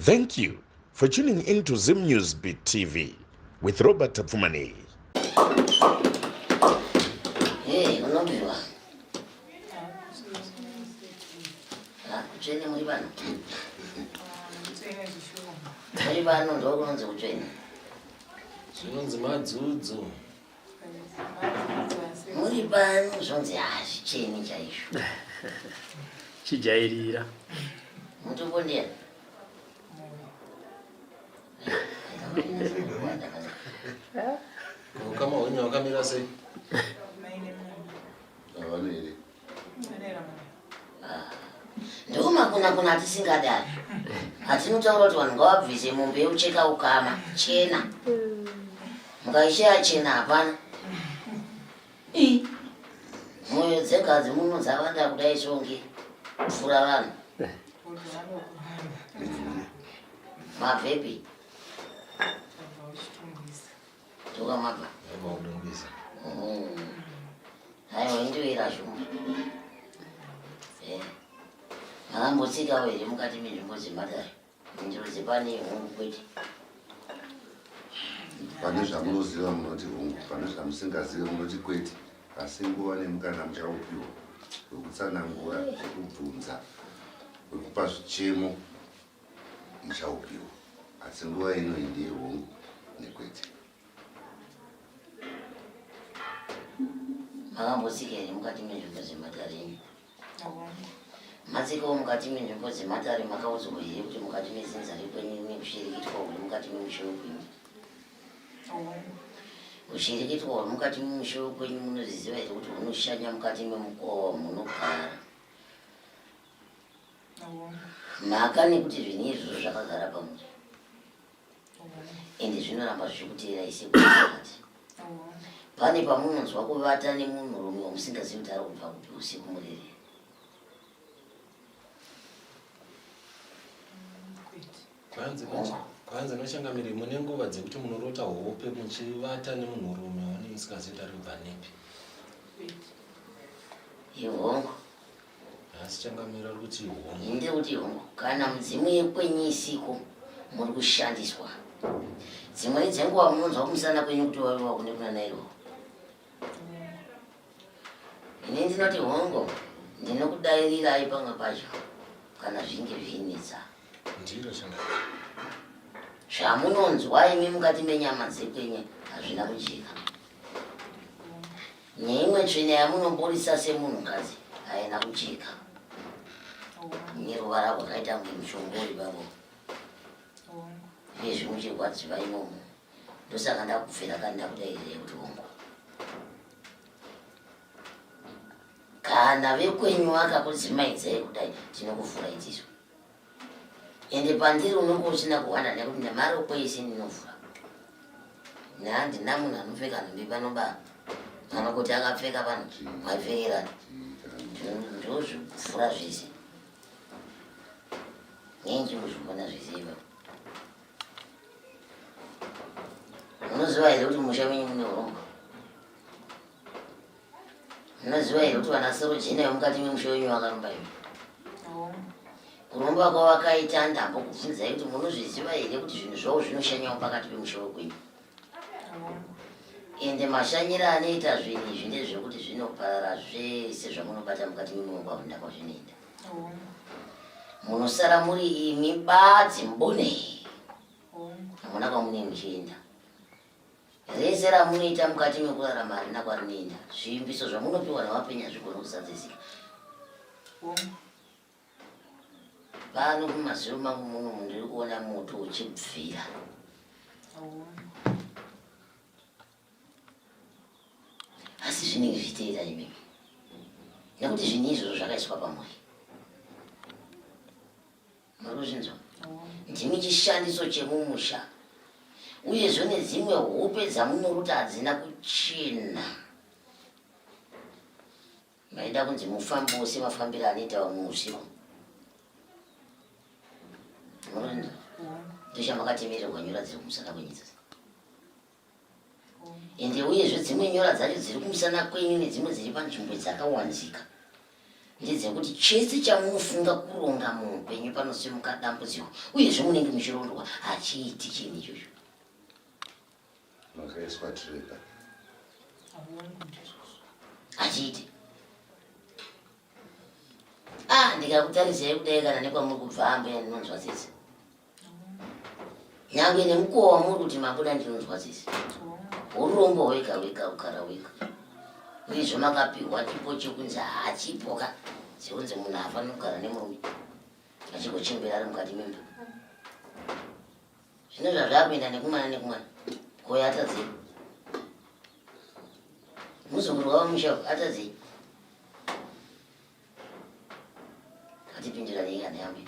Thank you for tuning in to Zim News Beat TV with Robert Tapfumani. Hey, unombiwa. Kuchene muri bano. Muri bano ndo kunonzi kuchene. Zvinonzi madzudzu. Muri bano zvonzi chicheni chaizvo. Chijairira. Mutopondera. Kama wenye wakamira sei? Nduma kuna tisingadari. Atinotaura kuti vanhu ngavabvise mombe yekucheka ukama chena. Mukaishaya chena hapana. Mwoyo dzengazi muno dzawanda kudai songe kupfuura vanhu. Mabhebi. Toka mabva. Kudongisa. Haiwa indoira zvuma. Makambotsika here mukati menzvimbo dzemadare. Ndiro dzepane hongu kwete. Pane zvamunoziva munoti hongu, pane zvamusingazivi munoti kwete. Asi nguva nemukana muchaupiwa wekutsanangura, wekubvunza, wekupa zvichemo muchaupiwa. Asi nguva ino ndiye hongu nekwete. Makambotsika here mukati menzvimbo dzemadare. Matsikawo mukati menzvimbo dzemadare makaudzwa here kuti mukati mezinza rekwenyu nekushirikitwa kuri mukati memusho wekwenyu. Kushirikitwa kuri mukati memusho wekwenyu munoziziva here kuti unoshanya mukati memukova munogara. Mhaka nekuti zvinhu izvozvo zvakagara pamuti. Ende zvinoramba zvichikuteerai sekuzvikati. Pane pamunonzwa kuvata nemunhurume wamusingazivi kuti ari kubva kupi usiku murere. Kwanza noshangamiri mune nguva dzekuti munorota hope muchivata nemunhurume wani musingazivi kuti ari kubva nepi. Ihongo. Asi changamira kuti hongu. Inde kuti hongo. Kana mudzimu yekwenyu isiku muri kushandiswa. Dzimweni dzenguva munonzwa kumusana kwenyu kuti waviwa kune kuna nairo. Ine ndinoti hongo, ndinokudairirai pamwe pacho kana zvinge zvinetsa. Ndiro changamira. Zvamunonzwa imi mukati menyama dzekwenyu hazvina kujika. Neimwe tsvina yamunomborisa semunhukadzi haina kujika. Neruvara rwakaita kunge mushongori babo. Izvi muchirwadziva imomo. Ndosaka ndakubvira kandi ndakudairirai kuti hongo. Kana vekwenyu vakakudzimaidzai kudai tinokuvhuraidziswa. Ende pandiri unenge uchina kuwanda nekuti nemari kwese ndinovhura. Handina munhu anopfeka nhumbi panobara. Anokoti akapfeka vanhu maipfekerani. Ndozvivhura zvese. Nenji muzvibona zvese ipapo. Munoziva here kuti musha wenyu mune urombo? Munoziva here kuti vanasorojena vemukati memusha wenyu vakarumba imi? Kurumba kwavakaita ndambokubvunzai kuti munozviziva here kuti zvinhu zvavo zvinoshanyawo pakati pemusha wekwenyu? Ende mashanyiro anoita zvinhu izvi ndezvekuti zvinoparara zvese zvamunobata mukati memuongo hamuna kwazvinoenda. Munosara muri imi badzi mbone. Hamuna kwamune muchienda. Rese ramunoita mukati mekurarama harina kwarinoenda. Zvimbiso zvamunopiwa navapenya zvigona kusadzisika. Pano kumazuva mangu muno ndiri kuona moto uchibvira. Asi zvinenge zviteera imi. Nekuti zvinhu izvozvo zvakaiswa pamwoyo. Muri kuzvinzwa? Ndimi chishandiso chemumusha. Uyezve nedzimwe hope dzamunoruta hadzina kuchena. Maida kunzi mufambewo semafambiro anoita vamwe usiku. Murinda. Ndochamakatemererwa nyora dziri kumusana kwenyika. Ende uyezve dzimwe nyora dzacho dziri kumusana kwenyu nedzimwe dziri panzvimbo dzakawanzika. ndedzekuti chese chamunofunga kuronga muupenyu panosimuka dambudziko uyezve munenge muchirondwa hachiiti chinhu ichocho. makaiswa tireka hachiiti. Ndikakutarisai kudai kana nekwamuri kubva ambo yanonzwa tsitsi. Nyangwe nemukowa wamuri kuti mabuda ndinonzwa tsitsi. Urombo wega wega ukara wega. Uyezve makapihwa chipo chekunzi hachipoka sekunzi munhu hafaniri kugara nemurume achikochembera ari mukati memba. Zvino zvazvakuenda nekumwana nekumwana koya atadzei muzukuru wavo mushavu atadzei atipindirani kana yamwe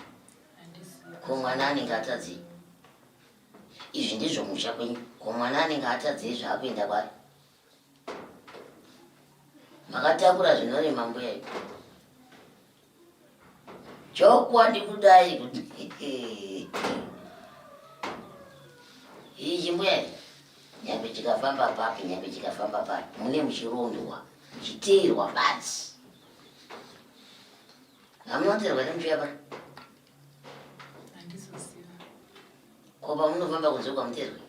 ko mwana anenge atadzei. Izvi ndizvo musha kwenyu ko mwana anenge atadzei zvaakuenda kwari. Makatakura zvinorema mbuya ipo chokwadi kudai kuti ichi mbuya nyangwe chikafamba papi nyangwe chikafamba papi mune muchirondwa muchiteerwa basi. Hamunoteerwa nemuchuya pari ko pamunofamba kunze kwamuteerwa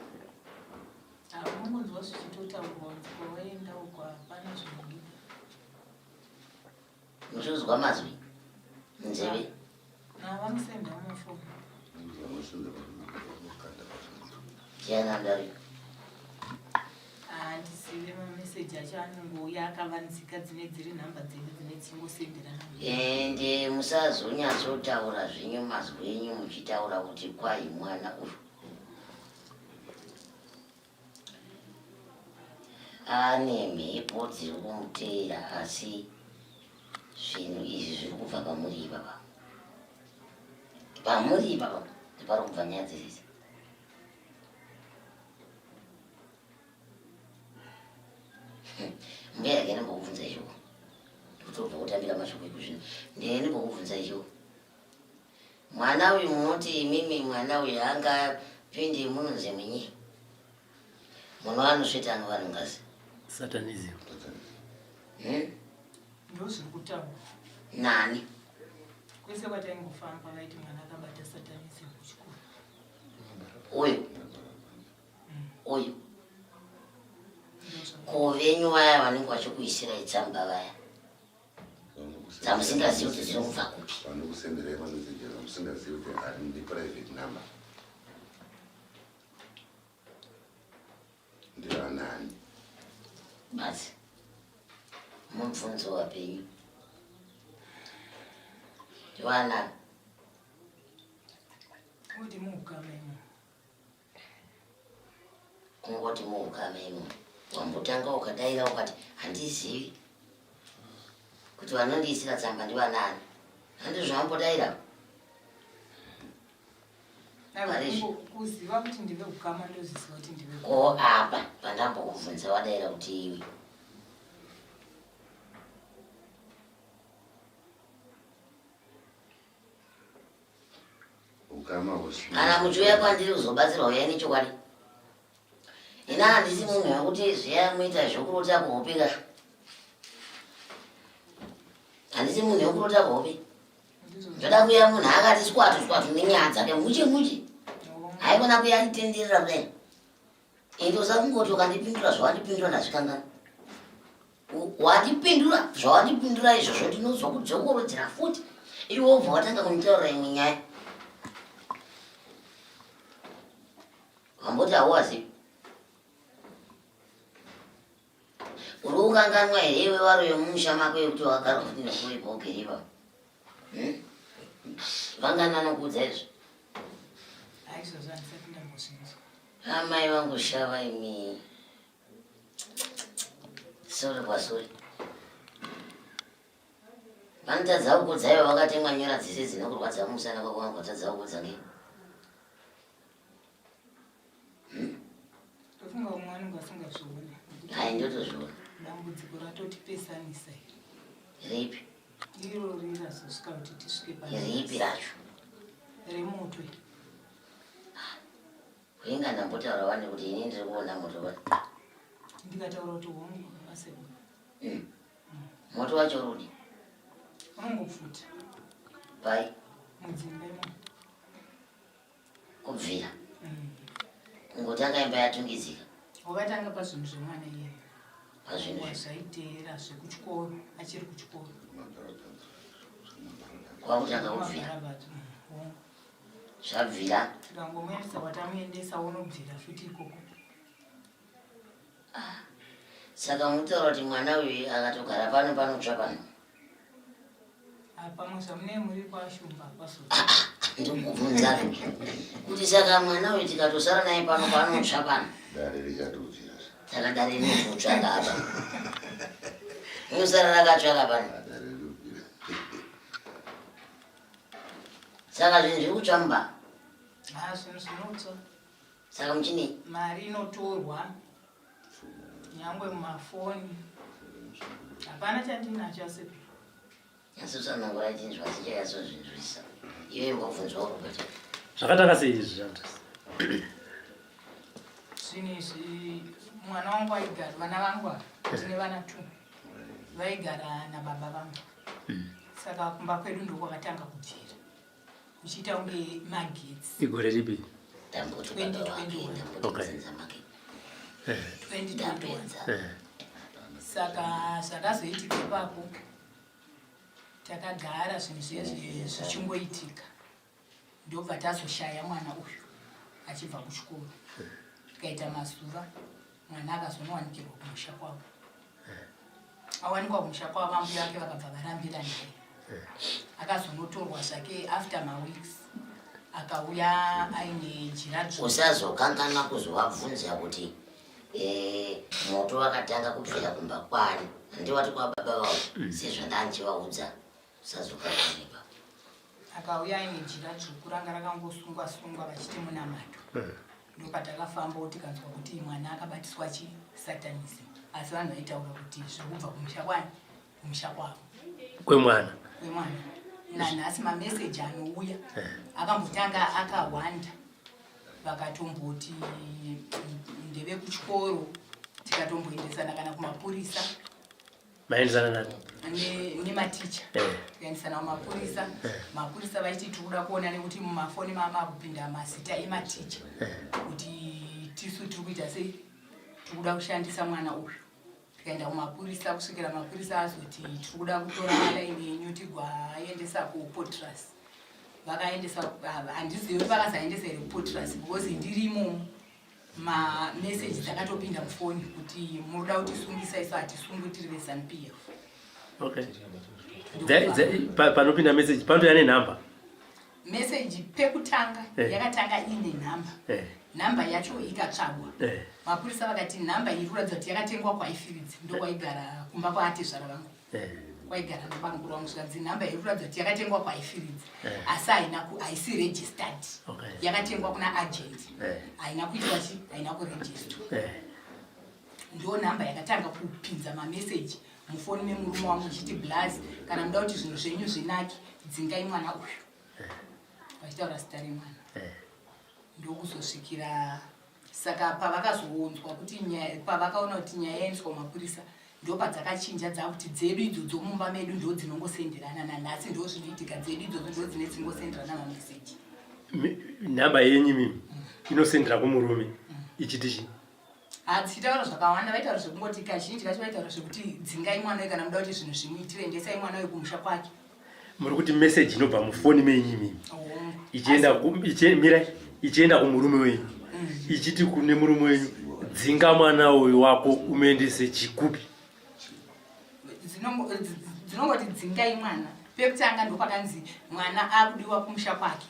muchizwa mazwi munzeve tiyanandari handisive mameseji acho anongouya akavanzika dzine dziri nhamba dzedu dzine dzingosenderana ende musazonyatsotaura zvenyu mazwi enyu muchitaura kuti kwai mwana uyu ane mhepo dziri kumuteera asi zvinhu izvi zviri kubva pamuri ipapa pamuri ipapa ndipari kubva nyaya dzesese. Mbuya yake ndimbokubvunza ichoko ndikutobva kutambira mashoko ekuzvino ndee ndimbokubvunza ichoko mwana uyu munoti imimi mwana uyu angapinde munonzi mwenyi munovanosveta anovanhu ngazi Satanism. ndozviri kutaura nani kwese kwataingofamba vaiti mwana akabata satanism kuchikoro uyu ko venyu vaya vanenge vachikuisirai tsamba vaya dzamusingazivi kuti dzinobva kupi vanokusenderai vanozijera musingazivi kuti ari ndiprivate number ndivanani basi mubvunzo wapenyu ndivanani kuti muukamaimo kungoti muukamaimo wambotanga ukadaira ukati handizivi kuti vanondiisira tsamba ndivanani handizvambodaira kuziva kuti ndive ukama ndoziziva kuti ndive ko apa pandambokubvunza wadaira kuti iwe kana muchiuya kwandiri kuzobatsirwa uyai nechokwadi ina handisi munhu wekuti zviya muita zvokurota kuhope ka handisi munhu wekurota kuhope ndoda kuya munhu akati swatu swatu nenyaya dzake muchi muchi haikona kuya atitenderera kudai ende usakungoti ukandipindura zvawandipindura ndazvikangana wandipindura zvawandipindura izvozvo ndinozwa kudzokorodzera futi iwe wobva watanga kunditaurira imwe nyaya wamboti hauwazivi uri kukanganwa here iwe waro yomumusha mako yekuti wakagara futi nekuipa ugere ipapo vangana nokuudza izvo amai vangu shava imi sori kwasori vanotadza kukudza ivo vakatemwa nyora dzese dzinokurwadza mumusana kwako vangu vatadza kukudza ngei tofunga umwe anenge asingazvioni hai ndotozviona dambudziko ratotipesanisa ripi iro rirazosvika kuti tisvike ripi racho remoto kuinga ndambotaura vane kuti ini ndiri kuona moto vani ndikataura kuti hongu aseu moto wacho rudi unongopfuta pai mudzimbemo kubvira ngotanga imba yatungidzika wakatanga pazvinhu zvemwana iye pazvinhu wazvaiteera zvekuchikoro achiri kuchikoro kwakutanga kubvira zvabvira tikangomuendesa watamuendesa unobvira futi ikoko saka mutaura kuti mwana uyu akatogara pano panotsva pano pamwe zvamune muri kwashumba kwaso ndikubvunza kuti saka mwana uyu tikatosara naye pano panotsva pano dare richatouchira saka dare rinototsvaga apa inosara rakatsvaga pano dare rinopira saka zvinhu zviri kutsva mumba zvinhu zvinotsva saka muchini mari inotorwa nyangwe mumafoni hapana chandinacho asepi yasosanangora chinzwa sichayasozvinzwisa iwe mbobvunzwawo robert zvakatanga sei izvi zvandasi zvinhu izvi mwana wangu aigara vana vangu ndine vana 2 vaigara nababa vangu saka kumba kwedu ndokwakatanga kubvira uchiita kunge magetsi igore ripi tamboti baba wake tambotidzinza make 2021 saka zvakazoitika ipapo takagara zvinhu zvezvi zvichingoitika ndobva tazoshaya mwana uyu achibva kuchikoro tikaita mazuva mwana akazonowanikirwa kumusha kwavo awanikwa kumusha kwavo ambuya vake vakabva varambira naye akazonotorwa zvake after maweeks akauya aine jira usazokanganwa kuzovabvunza kuti moto wakatanga kubvira kumba kwani ndiwati kwa baba vavo sezvandanchivaudza usazokanganwa akauya aine jira dzvuku ranga rakangosungwa sungwa vachiti munamato ndopatakafamba tikanzwa kuti mwana akabatiswa chisatanism asi vanhu vaitaura kuti zviri kubva kumusha kwani kumusha kwavo kwemwana nanhasi mameseji anouya akambotanga akawanda vakatomboti ndeve kuchikoro tikatomboendesana kana kumapurisa maendesana nematicha tikaendesana kumapurisa mapurisa vachiti tikuda kuona nekuti mumafoni mamapinda mazita ematicha kuti tisu tiri kuita sei tikuda kushandisa mwana uyu tikaenda kumapurisa kusvikira mapurisa azoti tiri kuda kutora alaini yenyu tigwaendesa kupotras vakaendesa handizivi vakasaendesa here kupotras because ndirimo mameseji dzakatopinda mufoni kuti munoda kuti sungisa isu hatisungwi tiri veZANU-PF. Okay. Panopinda message panotoya nenhamba meseji pekutanga yakatanga ine nhamba nhamba yacho ikatsvagwa mapurisa vakati nhamba iri kuratidza kuti yakatengwa kwaifiridzi ndokwaigara kumba kwaatezvara vangu kwaigara nabanguru vangu zvikadzi nhamba iri kuratidza kuti yakatengwa kwaifiridzi asi haisi registered yakatengwa kuna agent haina kuitwa chi haina kurejistwa ndo nhamba yakatanga kupinza mameseji mufoni memurume wangu ichiti blazi kana muda kuti zvinhu zvenyu zvinaki dzingai mwana uyu vachitaura zita remwana ndokuzosvikira saka pavakazoonzwa kuti pavakaona kuti nyaya yaendeswa kumapurisa ndopadzakachinja dzakuti dzedu idzodzo mumba medu ndo dzinongosenderana nanhasi ndo zvinoitika dzedu idzodzo ndo dzine dzinongosenderana mameseji nhamba yenyu mimi inosendera kumurume ichiti chi hadzitaura zvakawanda vaitaura zvekungoti kazhinji kacho vaitaura zvekuti dzingai mwana uyu kana muda kuti zvinhu zvimuitire endesai mwana uyu kumusha kwake muri kuti meseji inobva mufoni menyu mimi ichienda kumurume wenyu ichiti kune murume wenyu dzinga mwana uyu wako umuendese chikupi dzinongoti dzingai mwana pekutanga ndopakanzi mwana akudiwa kumusha kwake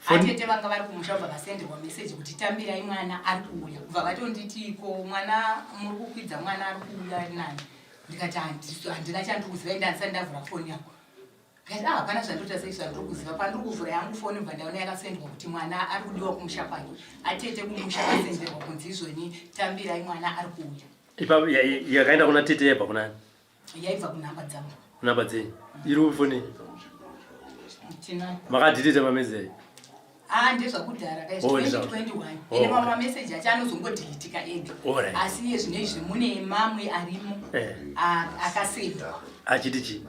atete vanga vari kumusha kubva vasenderwa meseji kuti tambirai mwana ari kuuya kubva vatonditiko mwana muri kukwidza mwana ari kuuya ari nani ndikati handina chandiri kuziva enda handisati ndavhura foni yako ndikati hapana zvandoita sei zvandiri kuziva pandiri kuvhura yangu foni bva ndaona yakasenderwa kuti mwana ari kudiwa kumusha kwake atete kumusha akasenderwa kunzi izvoni tambirai mwana ari kuuya ipapo yakaenda kuna tete yaibva kunani yaibva kunhamba dzangu kunhamba dzenyu iri kufoni makadhitite mameseji ndezvakudhara kai2021 ene mamwe mameseji acho anozongodhilitika ega asi iye zvino izvi mune mamwe arimo akasendwa achiti chi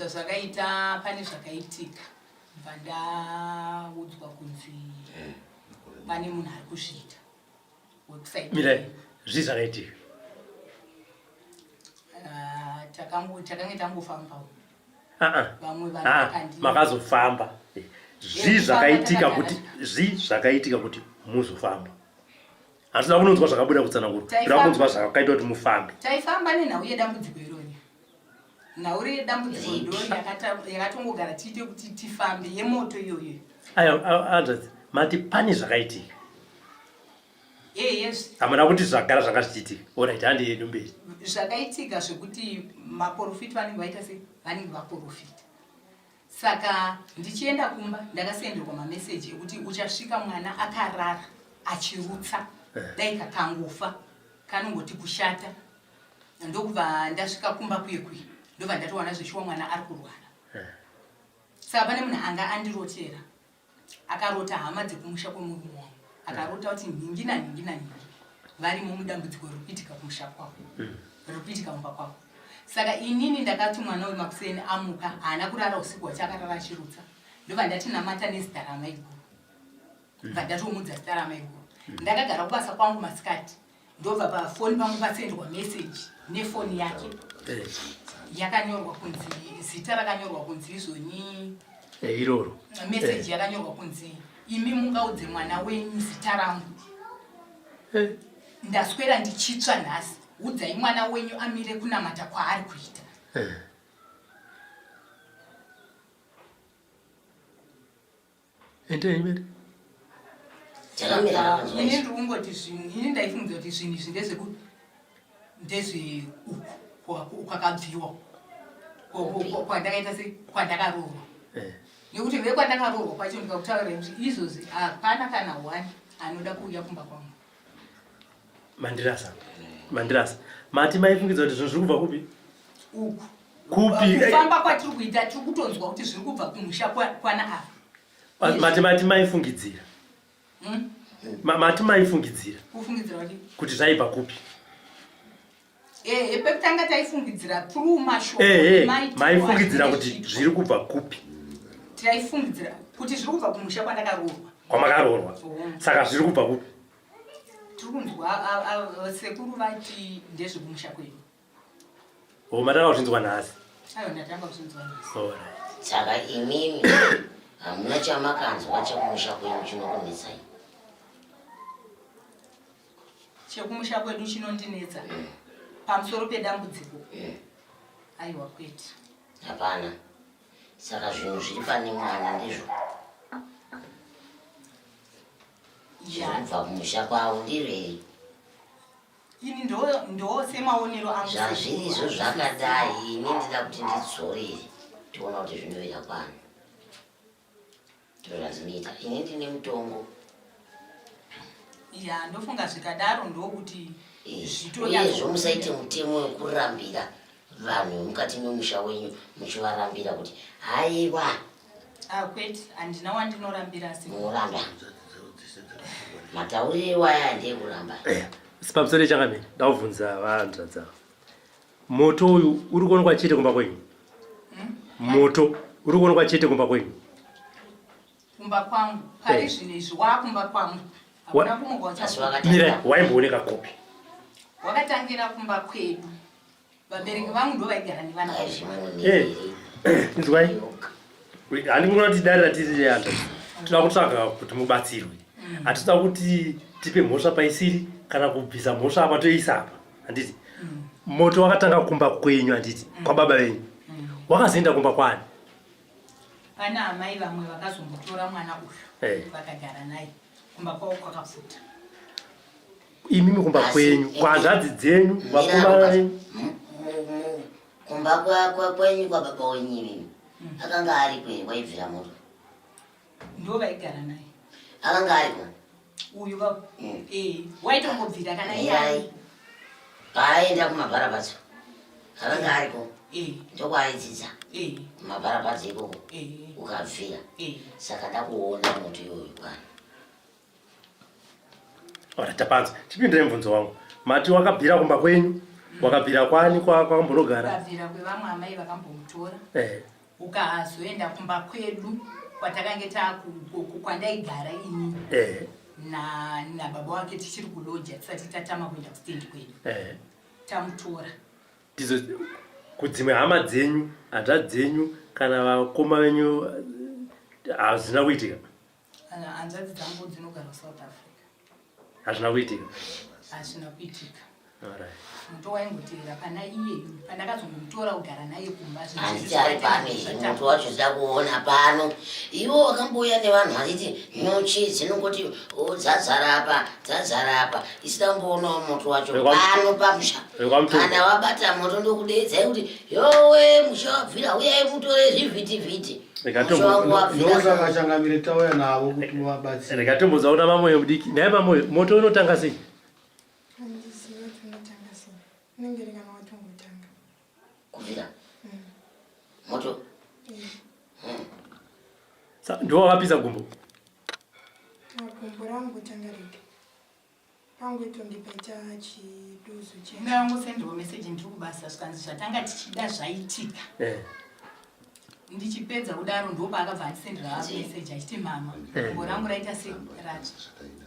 zvakaita pane zvakaitika vandaudzwa kunzi pane munhu ari kuzviita mira zvii zvakaitika takange tangofambawo makazofamba zvii zvakaitika kuti muzofamba hatida kunonzwa zvakabuda kutsanangura kuda kunonzwa zvakaita kuti mufambe taifamba nenhau yedambudziko irori nhau yedambudziko irori yakatongogara tiite kuti tifambe yemoto iyoyo aya mati pane zvakaitika yes hamuna kuti zvagara zvanga zvichiitika orit handi yedu mberi zvakaitika zvekuti maprofita vanenge vaita se vanenge vaprofita saka ndichienda kumba ndakasenderwa mameseji ekuti uchasvika mwana akarara achirutsa dai kakangofa kanongoti kushata ndokubva ndasvika kumba kwekwe ndobva ndatowana zvechiwa mwana ari kurwara saka pane munhu anga andirotera akarota hama dzekumusha kwemurume wangu akarota kuti nhingi nanhingi nanhingi varimo mudambudziko rikuitika kumusha kwavo rikuitika mumba kwavo saka inini ndakati mwana wemakuseni amuka haana kurara usiku wacho akarara achirutsa ndobva ndati namata nezita ramaiguru bva ndatomudza zita ramaiguru ndakagara kubasa kwangu masikati ndobva pafoni pangu pasenderwa meseji nefoni yake yakanyorwa kunzi zita rakanyorwa kunzi izvoni iroro meseji yakanyorwa kunzi imi mungaudze mwana wenyu zita rangu ndaswera ndichitsva nhasi udzai mwana wenyu amire kunamata kwaari kuita endeimere ini ndirikungoti zvinhu ini ndaifungiza kuti zvinhu izvi ndezveuku kwakabviwa kwandakaita se kwandakaroorwa nekuti ve kwandakaroorwa kwacho ndikakutaurira kuti izvozvi hapana kana one anoda kuuya kumba kwangu mandirasa mati maifungidza kuti zvinhu zviri kubva kupi uku kupi kufamba kwatiri kuita tiri kutonzwa kuti zviri kubva kumusha kwana apa mati maifungidzira mati maifungidzira kufungidzira kuti zvaibva kupi pekutanga taifungidzira through mashoko maifungidzira kuti zviri kubva kupi taifungidzira kuti zviri kubva kumusha kwandakaroorwa kwamakaroorwa saka zviri kubva kupi tiri kunzwa sekuru vati ndezvekumusha kwedu matanga kuzvinzwa nhasi aiwa ndatanga kuzvinzwa nhasi saka imimi hamuna chamakanzwa chekumusha kwenyu chinokunetsai chekumusha kwedu chinondinetsa pamusoro pedambudziko aiwa kwete hapana saka zvinhu zviri pane mwana ndizvo zvirikubva kumusha kwavo ndirei ini ndo semaonero angu zvazviri izvo zvakadai ini ndida kuti ndidzorere tiona kuti zvinoita kwano ndo zvazvinoita ini ndine mutongo ndofunga zvikadaro ndokuti uyezvo musaite mutemo wekurambira vanhu vemukati memusha wenyu muchivarambira kuti haiwa kwete handina wandinorambira munoramba mataurire waya ndekuramba sipamusoro changamene ndakubvunza vanzvadza moto uyu uri kuonekwa chete kumba kwenyu moto uri kuonekwa chete kumba kwenyu kumba kwangu pari zvino izvi wakumba kwangu hakuna mira waimbooneka kupi wakatangira kumba kwedu vabereki vangu ndo vaigara nevana inzwai handingona kuti dare ratiri yanda toda kutsvaga kuti mubatsirwe hatitoda kuti tipe mhosva paisiri kana kubvisa mhosva apa toisa apa handiti moto wakatanga kumba kwenyu handiti kwababa venyu wakazoenda kumba kwani pana amai vamwe vakazombotora mwana uyu vakagara naye kumba kwavo kwakapfuta imimi kumba kwenyu kwanzvadzi dzenyu vakomana venyu kumba kwenyu kwababa wenyivini akanga ari kwenyu kwaibvira moto ndo vaigara naye akanga ari kwa uyu vavo waitongobvira kana iyai paaenda kumabharabatso akanga ariko ndokwaidzidza kumabharabatso ikoko ukabvira saka ndakuona moto iyoyo kwana ora tapanza chipindire mubvunzo wangu mati wakabvira kumba kwenyu wakabvira kwani kwambonogara ukabvira kwevamwe amai vakambomutora ukazoenda kumba kwedu kwatakange kwandaigara ini nababa wake tichiri kuloja tisati tatama kuenda kustendi kwedu tamutora kudzimwe hama dzenyu hadha dzenyu kana vakoma venyu hazvina kuitika hanzvadzi dzangu dzinogara South Africa hazvina kuitika hazvina kuitika muto waingoteera pana iyeyu pandakazongomutora kugara naye kumba handitari pane muto wacho ndakuona pano ivo wakambouya nevanhu vachiti nyuchi dzinongoti dzadzara apa isidamboonawo moto wacho pano pamusha kana wabata moto ndokudedzai kuti yowe musha wabvira uyai mutore zvivhitivhiti vachangamire tauya navo kuti muvabatsire. Rekatombodza una mamoyo mudiki naye mamoyo moto unotanga sei? kuvira moto ndo wakapisa gumbo gumbo rangu tanga rege pangu itondipaita chiduzu chendangosenderwa meseji ndiri kubasa zvikanzi zvatanga tichida zvaitika ndichipedza kudaro ndopaakabva andisendera meseji achiti mama gumbo rangu raita serati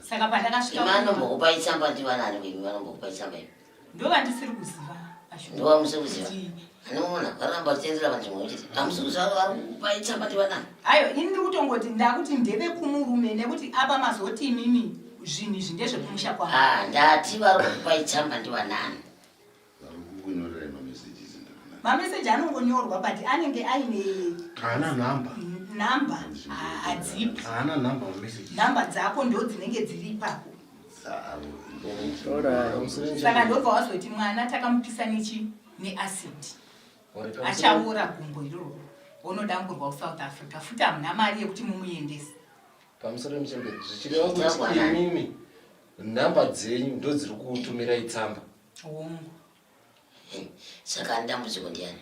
saka pandakasvikanombokupa itsamba ndivanani wenyu vanombokupa itsamba iyo ndova ndisiri kuziva ndova musiri kuziva anoona varamba tichenzera panzvimbo yochiti hamusi kuziva vari kupa itsamba ndivanani ayo ini ndiri kutongoti ndakuti ndeve kumurume nekuti apa mazoti imimi zvinhu izvi ndezvekumusha kwangu ndati vari kupa itsamba ndivanani mameseji anongonyorwa but anenge aine haana namba hadzipi namba dzako ndo dzinenge dziri ipapo saka ndobva wazoti mwana takamupisa neacid achaura gumbo iroro onodangurwa kuSouth Africa futi hamuna mari yekuti mumuendese pamusoro muchemberi zvichireva kuti imimi nhamba dzenyu ndo dziri kutumira itsamba hongu saka ane dambudziko ndiani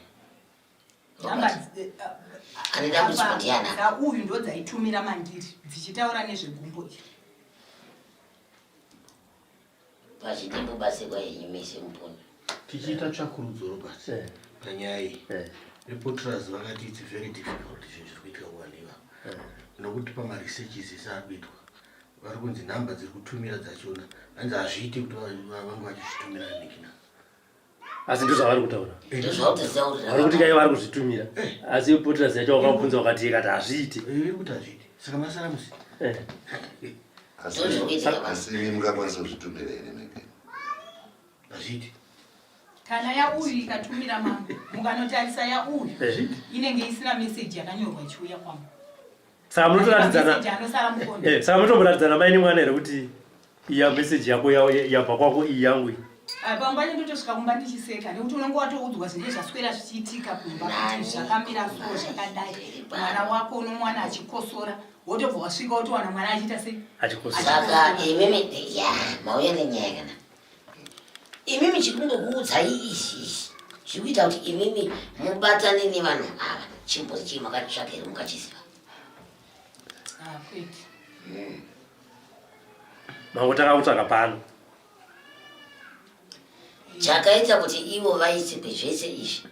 ane dambudziko ndiani uyu ndo dzaitumira mandiri dzichitaura nezvegumbo iri pachidimbo basekwa yenyu mese muponi tichiita tsvakurudzo robert panyaya iyi reporters vakati its very difficult zvinhu zviri kuitika kuwaniva nokuti pamaresearches ese ari kuitwa vari kunzi nhamba dziri kutumira dzachona hanzi hazviiti kuti vange vachizvitumira nekina asi ndo zvavari kutaura ndozvautoziva kuti kai vari kuzvitumira asi reporters yacho wakabvunza wakati ikati hazviiti iri kuti hazviiti saka masara musi asi mungakwanisa kuzvitumira here neke hazviiti kana yauyu ikatumira mangu mukanotarisa yauyu inenge isina meseji yakanyorwa ichiuya kwangu saka munotomboratidzana maini mwana here kuti iya meseji yako yabva kwako iyi yangu iyi pangwani ndotosvika kumba ndichiseka nekuti unenge watoudzwa zvinenge zvaswera zvichiitika kumba kuti zvakamira so zvakadai mwana wako unomwana achikosora wotobva wasvika wotowana mwana achiita sei saka imimi mauya nenyaya kana imimi chikungokuudzai izvi zvikuita kuti imimi mubatane nevanhu ava chimbozi chii makatsvaka here mukachiziva kwete mangotanga kutsvaga pano chakaita kuti ivo vaitsikwe zvese izvi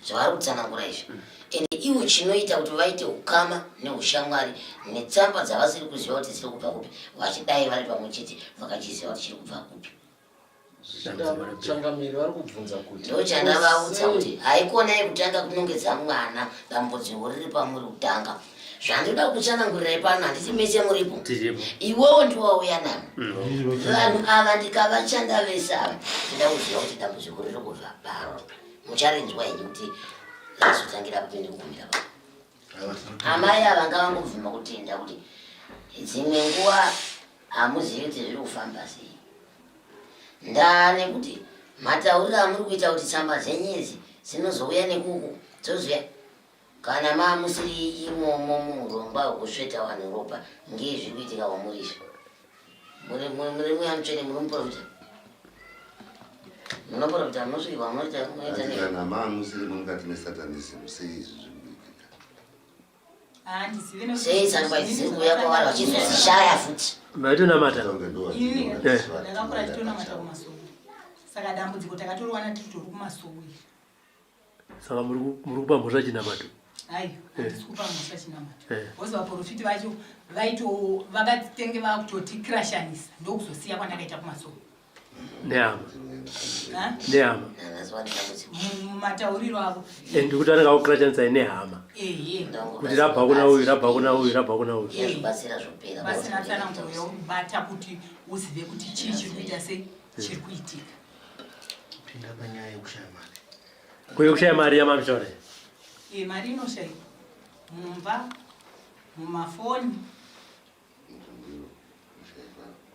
zvavari kutsanangura izvi ende ivo chinoita kuti vaite ukama neushamwari netsamba dzavasiri kuziva kuti dziri kubva kupi vachidai vari pamwe chete vakachiziva kuti chiri kubva kupi changamiri vari kubvunza kuti ndo chandavaudza kuti haikonai kutanga kunongedza mwana dambudziko riri pamuri kutanga zvandoda kutsanangurirai pano handiti mese muripo iwewo ndiwauya namo vanhu ava ndikavachanda vese ava tida kuziva kuti dambudziko riri kubva paro mucharinzwa henyu kuti razotangira kupinde kukumira pa amai ava ngavangobvuma kutenda kuti dzimwe nguva hamuzivi kuti zviri kufamba sei ndaa nekuti matauriro amuri kuita kuti tsamba dzenyedzi dzinozouya nekuku dzoziya kana mamusiri imomo murongwa wekusveta vanhu ropa ngei zviri kuitika kwamurizvo muri mweya mutsvene muri muprofita munoprofita munosvikwa munoita maamusiri mungati nesatanism sei izvi zviri kuitika sei tsamba dziri kuuya kwavari vachizozishaya futi maitonamata ndakakura titonamata kumasoro saka dambudziko takatoriwana tiri tori kumasowe. Saka muri kupa mhosva chinamato. Hayi, handisi kupa mhosva chinamato. Bhozi vaprofiti vacho vakatenge vakutotikrashanisa ndokuzosiya kwandakaita kumasowe. Nehama. Matauriro avo. Ndikuti anenge akukrashanisa nehama. Kuti rabva kuna uyu, rabva kuna uyu, rabva kuna uyu. Vasina tsanangudzo yekubata kuti uzive kuti chii chiri kuita sei chiri kuitika. Pinda panyaya yekushaya mari. Kuye kushaya mari yamamishore. Mari inoshayika mumba, mumafoni.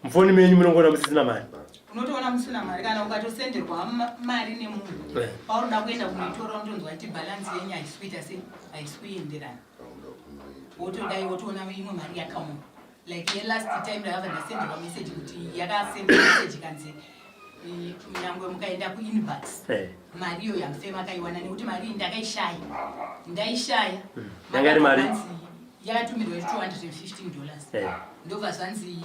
Mufoni menyu munongona musisina mari. Unotoona musina mari kana ukatosenderwa mari nemunhu. Paunoda kuenda kunoitora unotonzwa kuti balance yenyu haisi kuita sei, haisi kuenderana. Wotodai wotoona imwe mari yakaoma. Like last time ndakabva ndasenderwa message kuti yakasendwa message kanzi nyangwe mukaenda kuinbox mari iyo yamufema akaiwana nekuti mari ndakaishaya ndaishaya yangari mari yakatumirwa $215 ndobva zvanzi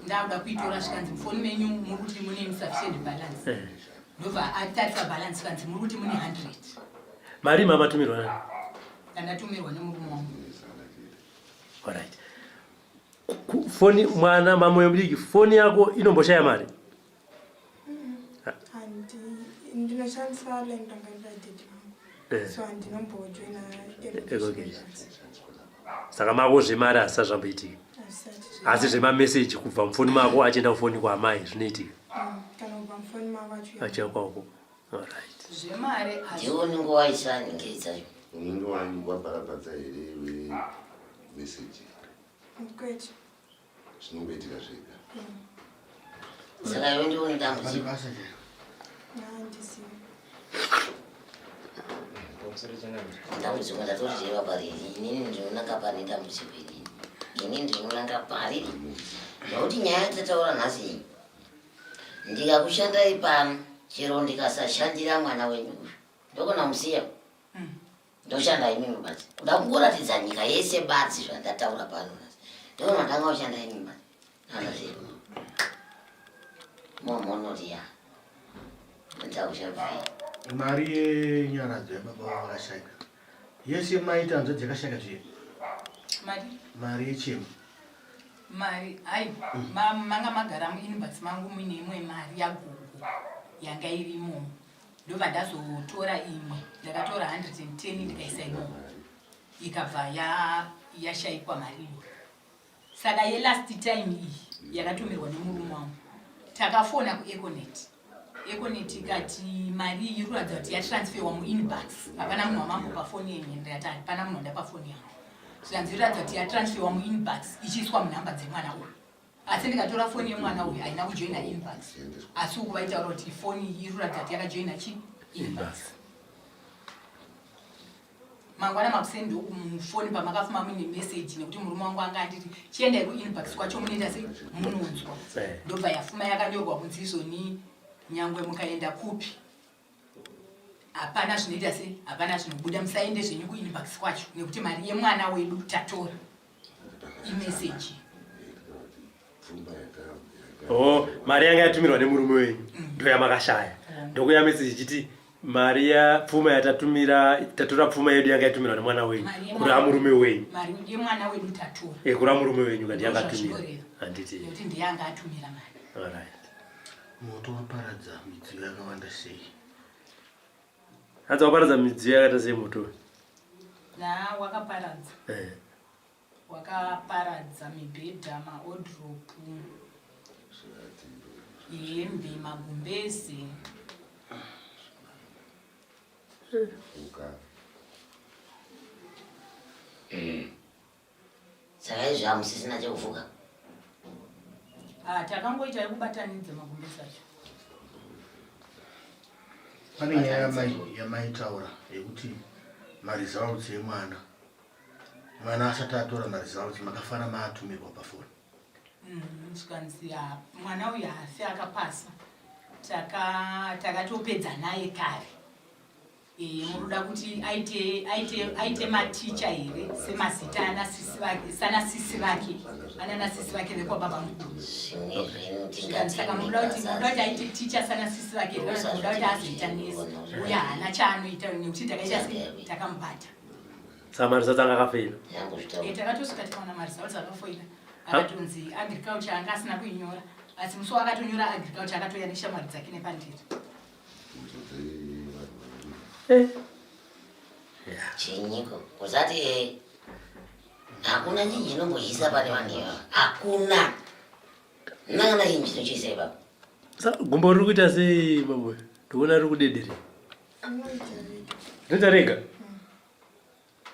ndakuda kuitora zvikanzi mufoni menyu muri kuti mune insufficient balance ndobva atarisa balance kanzi muri kuti mune 100 mari mamatumirwa nani ndandatumirwa nemurume wangu. Alright. Foni mwana mama yomudiki foni yako inomboshaya mari. Ndinoshandisa landanga budget yangu. So andinombojoina Okay. Saka mako zvemari asazvamboitika. Asi zvemamessage kubva mufoni mako achienda kufoni kwamai zvinoitika. Kana kubva mufoni mako achienda kwako. Alright. Zvemari ndiwo ninguva isaningedzayo. Unenge wabharabhadza here message. Kwete. Zvinongoitika zvega. Saka iwe ndiwo nedambudziko. Dambudziko ndatoti cheva pariri. Inini ndinonanga pane dambudziko iri. Inini ndinonanga pariri. Nokuti nyaya yatataura nhasi iyi. Ndikakushandai pano chero ndikasashandira mwana wenyu uyu. Ndokona musiya. Ndoshanda imimi basi. Kuda kungoratidza nyika yese badzi zvandataura pano nhasi. Ndokona ndanga ushanda imimi basi. Nanaziya. Momonoria. Mari yenyaradzo yababa vakashayika yese maita hanzo dzakashayika zviye mari yechemo mari hai manga magara muinbox mangu muine imwe mari yagogo yanga irimo ndobva ndazotora imwe ndakatora 110 ndikaisa imwe ikabva yashayikwa mari iyo. Saka yelast time iyi yakatumirwa nemurume wangu takafona kuEconet. Econet ikati mari iri kuratidza kuti yatransferwa muinbox. Hapana munhu wamambopa foni yenyu ndikati hapana munhu ndapa foni yangu. Zvanzi inoratidza kuti yatransferwa muinbox ichiiswa munhamba dzemwana uyu. Asi ndikatora foni yemwana uyu haina kujoina inbox. Asi uku vaitaura kuti foni iri kuratidza kuti yakajoina inbox. Mangwana makusendi mufoni pamakafuma muine message nekuti murume wangu anga anditi chiendai kuinbox kwacho munoita sei munonzwa. Ndobva yafuma yakanyorwa kunzi izvoni nyangwe mukaenda kupi hapana zvinoita sei hapana zvinobuda musaende zvenyu kuinbox kwacho nekuti mari yemwana wedu tatora imessage. Mari yanga yatumirwa nemurume wenyu ndoyamakashaya ndokuya message ichiti mari yapfuma yatatumira tatora pfuma yedu yanga yatumirwa nemwana wenyu kuri murume wenyu. Mari yemwana wedu tatora kuri murume wenyu kandi yakatumira handiti nekuti ndiyanga atumira mari. Alright. Moto waparadza midziyo yakawanda sei? Hanzi waparadza midziyo yakaita sei moto? Wakaparadza. Wakaparadza mibhedha, maodropu, hembe, magumbezi. Saka izvi hamusisina chekufuka. Takangoita yekubatanidza magumbezi acho. Pane nyaya yamaitaura yekuti maresults emwana asati atora maresults makafana maatumirwa pafoni. Zvikanzi mwana uyu hafi akapasa takatopedza naye kare munoda kuti aite maticha here semazita sana sisi vake anana sisi vake vekwababa mukuru. Saka munoda kuti aite ticha sana sisi vake munoda kuti azoita nesi uya hana chaanoita nekuti takaita takamubata. Samarisa tanga akafeila. Takatosvika tikaona maresults akafoila akatonzi agriculture anga asina kuinyora asi musi wakatonyora agriculture akatoya neshamwari dzake nepandiri. Chinyiko kuzati hakuna nyinyi inomboisa pane vanhu ivava, hakuna nangana chinhu chinochiisa ivava. Gumbo riri kuita sei mamwe? Ndoona riri kudedere. Rinoita rega?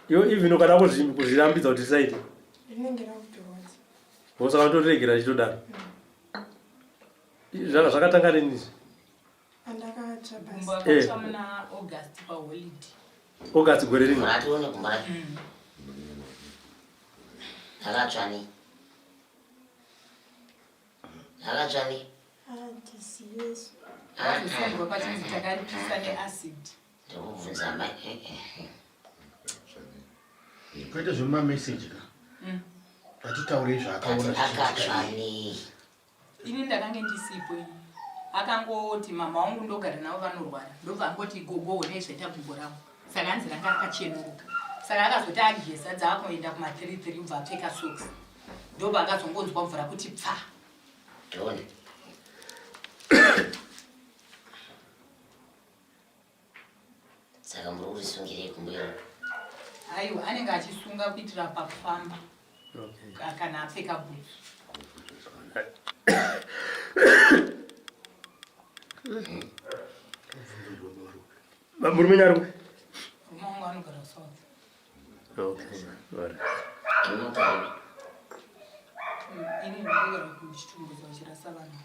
Iwo even ukada kuzvirambidza kuti risaite? Rinenge rakutorodza. Saka unotoregera chitodaro? Zvakatanga rini? Andakatsva basi. Mbakatsva muna August paholiday. August gore rimwe? Muratione kumba akatsvani akatsvani Hadisiyesu. Akasangwa pachinzi takaripisa neacid. ndokubvunza mai Kwete zvemameseji ka atitaure zvakaona akatsvani. Ini ndakange ndisipo ini. Akangoti mama wangu ndogara navo vanorwara. Ndobva angoti gogo nezvaita gumbo rangu. Saka hanzi ranga rakachenuruka. Saka akazoti ageza dzaakuenda kuma 33 ubva apfeka socks. Ndobva akazongonzwa mvura kuti pfa. Ndoni. Saka muri kurisungirei kumbuyo? Aiwa anenge achisunga kuitira pakufamba. Kana apfeka bhutsu. Murume nyarwe? Murume wangu anogara South. Inogara ini ndinogara kuchitumbudzo chirasavana.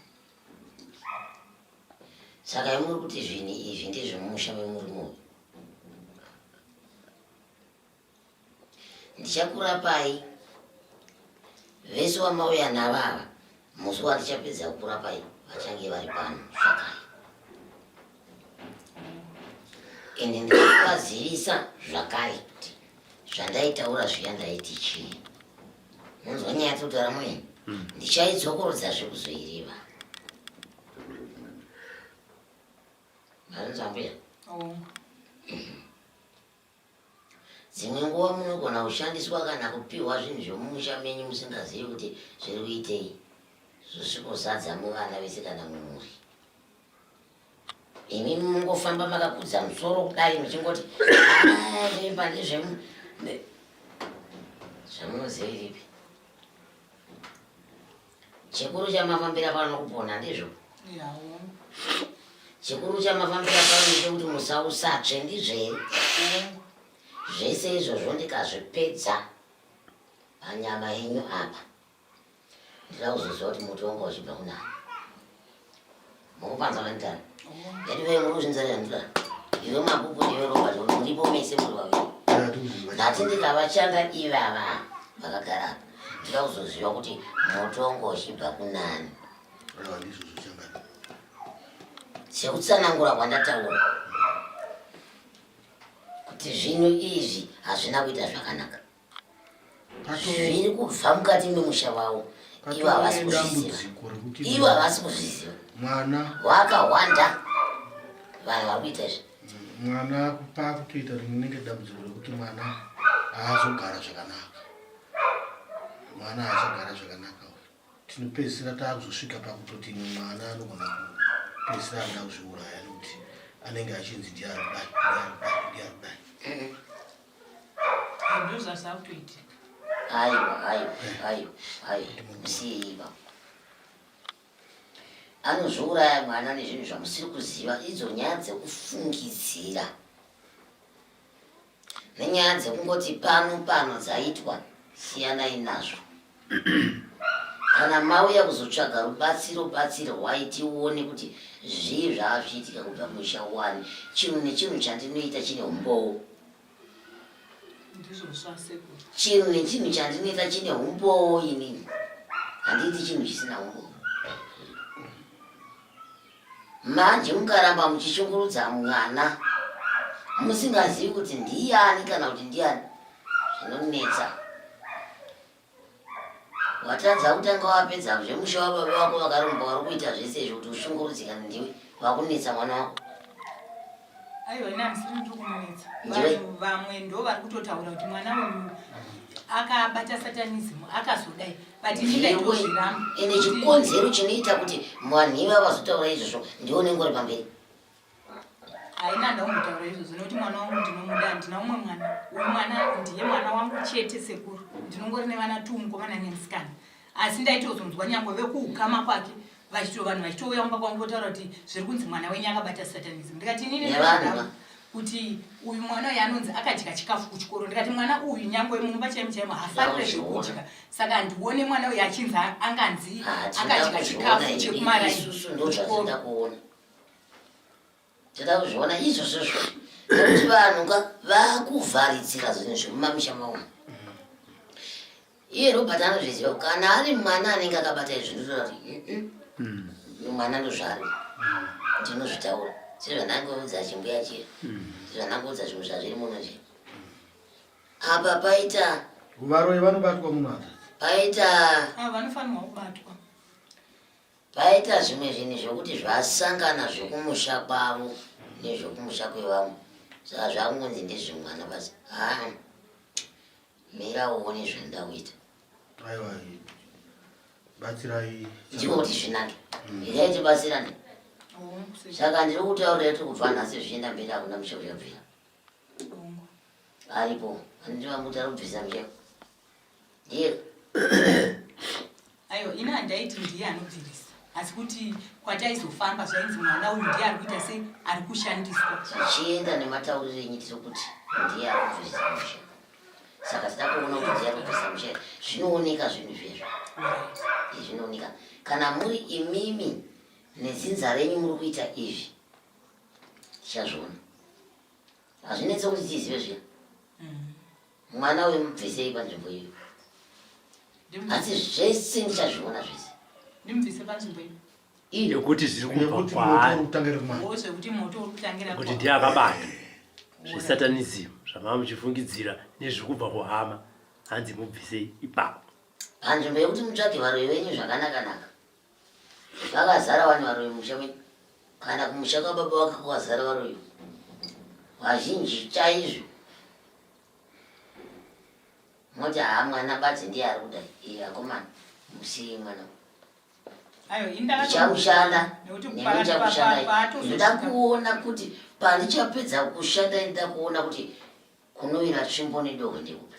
saka muri kuti zvinhu izvi ndezvemumusha memuri muno. Ndichakurapai vese wamauya navava musi wandichapedza kukurapai vachange vari pano zvakare. Ende ndikuvazivisa zvakare kuti zvandaitaura zviya ndaiti chii. Munzwa nyaya dzekutaura mweni ndichaidzokorodza zvekuzoiriva. Marinzambira dzimwe nguva munogona kushandiswa kana kupiwa zvinhu zvomumusha menyu musingazivi kuti zviri kuitei zvisvikuzadza muvana vese kana mumuri. Imi mungofamba makakudza musoro kudai muchingoti zvimba zvamunoziviripi. Chikuru chamafambira pano kupona ndizvo. Chikuru chamafambira pano ndechekuti musausatsve ndizveri. Zvese izvozvo ndikazvipedza panyama yenyu apa ndida kuzoziva kuti mutongo uchibva kunani. Mukupanza vanitani yati vei muri kuzvinzarira ndira iwe mapupu newe Robert muripo mese muri vaviri. Ndati ndikavachanda ivava vakagara ndida kuzoziva kuti mutongo uchibva kunani. Sekutsanangura kwandataura kuti zvinhu izvi hazvina kuita zvakanaka. Zviri kubva mukati memusha wavo ivo havasi kuzviziva. Mwana wakawanda vanhu vari kuita izvi. Mwana pakutoita rinenge dambudziko rekuti mwana haazogara zvakanaka. Mwana haachagara zvakanaka. Tinopedzisira taakuzosvika pakutoti mwana anogona kupedzisira anoda kuzviuraya nekuti anenge achinzi ndiari kudai. Aiwa musiyeiva anozviuraya mwana nezvinhu zvamusiri kuziva. Idzo nyaya dzekufungidzira nenyaya dzekungoti pano dzaitwa siyanai nazvo. Kana mauya kuzotsvaga rubatsiro rwaitione kuti zvii zvaazviitika kubva musha wani chinhu nechinhu chandinoita chine umboo. Chinhu nechinhu chandinoita chine umboo. Inini handiti chinhu chisina umboo. Manje mukaramba muchichungurudza mwana musingazivi kuti ndiani kana kuti ndiani zvinonetsa. Watadza kutanga wapedza zvemusha wababa wako vakarumba vari kuita zvese izvo kuti ushungurudzikana ndiwe vakunetsa mwana wako. Aiwa ina musiri ndiri kumunetsa. Vanhu vamwe ndo vari kutotaura kuti mwana uyu akabata satanism akazodai but ndingaitozviramba. Ende chikonzero chinoita kuti vanhiva vazotaura izvozvo ndiwo nengori pamberi. Haina ndaumbotaura izvozvo nekuti mwana wangu ndinomuda, ndina umwe mwana. Uyu mwana ndiye mwana wangu chete sekuru. Ndinongori nevana tu mukomana nemusikana. Asi ndaitozonzwa nyangwe vekuukama kwake vanhu vachitouya mumba kwangu votaura kuti zviri kunzi mwana wenyu akabata satanism. Ndikati inini kuti uyu mwana uyu anonzi akadya chikafu kuchikoro. Ndikati mwana uyu nyangwe mumba chaimo hafanire zvekudya. Saka ndione mwana uyu achinzi anganzi akadya chikafu chekumarai kuchikoro. Toda kuzviona izvozvozvo nokuti vanhu vakuvharidzira zvinhu zvemumamisha mavo. Iye Robert anozviziva kana ari mwana anenge akabata izvi ndinotaura kuti mwana ndozvaari ndinozvitaura sezvanangoudza chimbuya chiya sezvanangoudza zvinhu zvazviri muno zve. Apa paita varoyi vanobatwa muno paita vanofanirwa kubatwa. Paita zvimwe zvinhu zvokuti zvasangana zvokumusha kwavo nezvokumusha kwevamwe. Saka zvakungonzi ndezvemwana basi. Mira uone zvinoda kuita. Aiwa batsirai ndiko kuti zvinake ikaiti batsirane. Saka ndiri kutaurira tiri kubva nhasi zvichienda mberi hakuna musha uchabvira aripo andivambuti ari kubvisa musha ndiye. Aiwa ina handaiti ndiye anobvirisa asi kuti kwataizofamba zvainzi mwana uyu ndiye ari kuita sei ari kushandiswa. Zvichienda nematauriro enyu tiri kuti ndiye ari kubvisa musha. Saka tida kuona kuti ndiye ari kubvisa musha zvinooneka zvinhu zvezvo zvinooneka. Kana muri imimi nezinza renyu muri kuita izvi tichazviona. Hazvinetsi kuti tizive zviya mwana uyu mubvisei panzvimbo iyo asi zvese ndichazviona zvese. Ndimubvise panzvimbo iyo yokuti zviri kubva kwaari zvekuti moto uri kutangira kuti ndiye akabata zvesatanism zvamava muchifungidzira nezviri kubva kuhama hanzi mubvisei ipapo. Panzvimbo yekuti mutsvage varoyi venyu zvakanaka-naka vakazara vanhu varoyi musha menyu kana kumusha kwababa wake kwazara varoyi vazhinji chaizvo. Moti mwana badzi ndiye ari kudai iye akomana musii mwana ndichakushanda nemuchakushanda. Ndoda kuona kuti pandichapedza kushanda ndoda kuona kuti kunovira tsvimbo nedogwe ndekupi.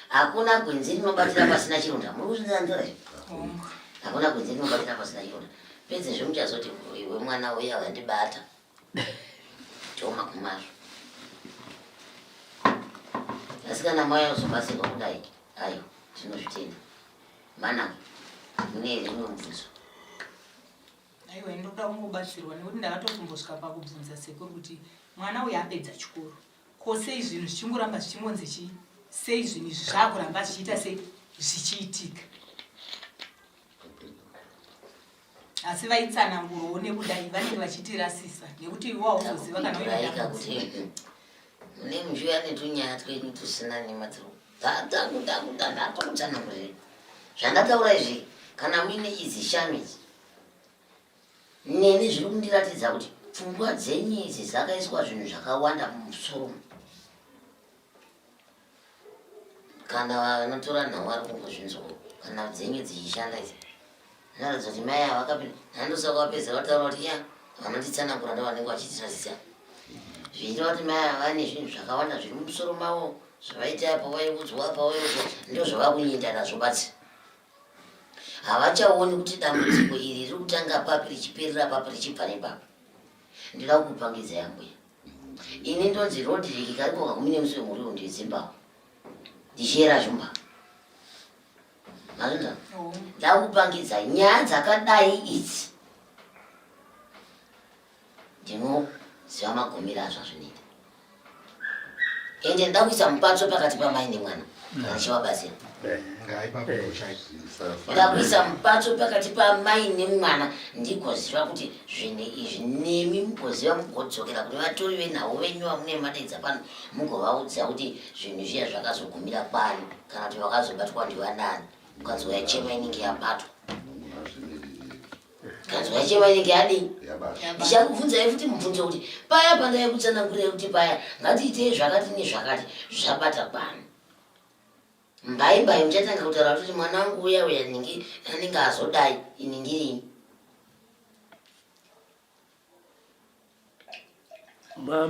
Hakuna gwenzi rinobatira pasina chironda. Muri kuzvinzanzira izvi? Hakuna gwenzi rinobatira pasina chironda. Pedze zvemuchazoti iwe mwana uya wandibata choma kumazvo. Asi kana mai uzobatsirwa kudai ayo tinozvitenda mana mune rimwe mubvunzo. Aiwa ndoda kungobatsirwa nekuti ndakatokumbosvika pakubvunza sekuru kuti mwana uyu apedza chikoro ko sei zvinhu zvichingoramba zvichingonzi chii sei zvinhu izvi zvakuramba zvichiita sei zvichiitika. Asi vaitsanangurowo nekudai vanenge vachitirasisa nekuti iwawo uzoziva kana uinodaika kuti mune muzviya netunyaya twenyu tusina nematiro ndatokutsanangurira zvandataura izvi. Kana muine idzi shanu idzi neni zviri kundiratidza kuti pfungwa dzenyu idzi dzakaiswa zvinhu zvakawanda mumusoro. Kana vanotora nhau vari kungozvinzwa kana dzenyu dzichishanda idzi zvinoratidza kuti mai ava vakapinda handosaka vapedza vataura kuti ya vanonditsanangura ndo vanenge vachitirasisa zviita kuti mai ava vane zvinhu zvakawanda zviri mumusoro mavo zvavaita pavaiudzwa ndo zvavakunyinda nazvo basi. Havachaoni kuti dambudziko iri riri kutanga papi richiperera papi richibva nepapi. Ndinoda kukupangidza yangu ini ndonzi Rodrick karikoka kumine musi wemuriwo ndeZimbabwe ndichiyera zvumba mazvinzwa. Ndakupangidza nyaya dzakadai idzi ndinoziva magomero azvazvinoita ende ndakuisa mupatso pakati pamai nemwana kana chivabatsira Isafa- ndakuisa mupatso pakati pamai nemwana ndikoziva kuti zvinhu izvi nemi mugoziva mugodzokera kune vatori venhau venyu vamune madedza pano mugovaudza kuti zvinhu zviya zvakazogumira kwani kana kuti vakazobatwa ndivanani ukanzwa yachema inenge yabatwa kanzwa yachema inenge yadii yabata. ndichakubvunzai futi mubvunzo kuti paya pandaikutsanangurei kuti paya ngatiitei zvakati nezvakati zvabata kwani mbai muchatanga kutaura kuti mwana wangu uya anenge azodai ini ndirini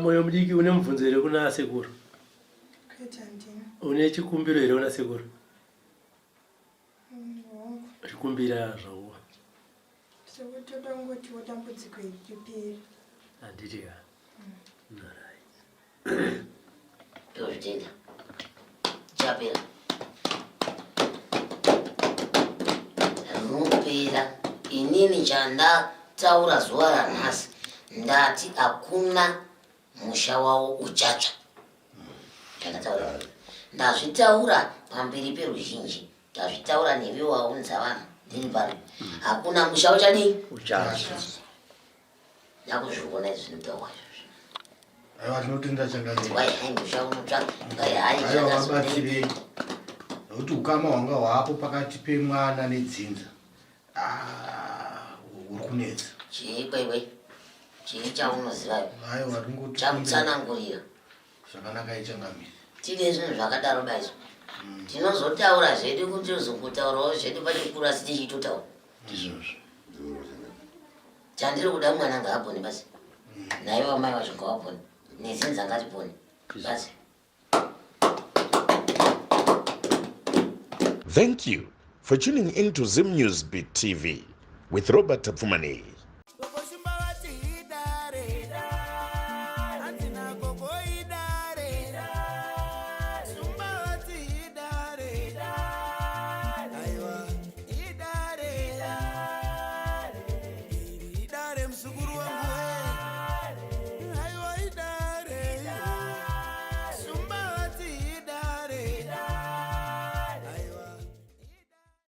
Moyo mudiki une mubvunzo here kuna sekuru? Kwete handina. Une chikumbiro here una sekuru? Hongu. Chikumbira zvauwa. Sekuti toda kungotiwo dambudziko iri ripere. Handiti ka. tozvitenda chapera rinopera inini chandataura zuva ranhasi ndati hakuna musha wavo uchatsva chandataura ndazvitaura pamberi peruzhinji ndazvitaura newe waunza vanhu ndiri pano hakuna musha uchadii Uchatsva. ndakuzviona izvi zvinotaurwa aiwa tinotenda changazi wai hai musha unotsva ngai hai aiwa zvakazoda vabatsirei nokuti ukama hwanga hwapo pakati pemwana nedzinza uri kunetsa chii kwaikwai chii chaunozivayo aiwa ringoti chakutsanangurira zvakanaka ichangamiri tine zvinhu zvakadaro baizo tinozotaura zvedu kuti tozongotaurawo zvedu pachikuru asi tichitotaura chandiri kuda mwana ngaapone basi naye wamai wacho ngawapone nedzinza ngatipone basi. Thank you for tuning in to Zim News Beat TV with Robert Tapfumani.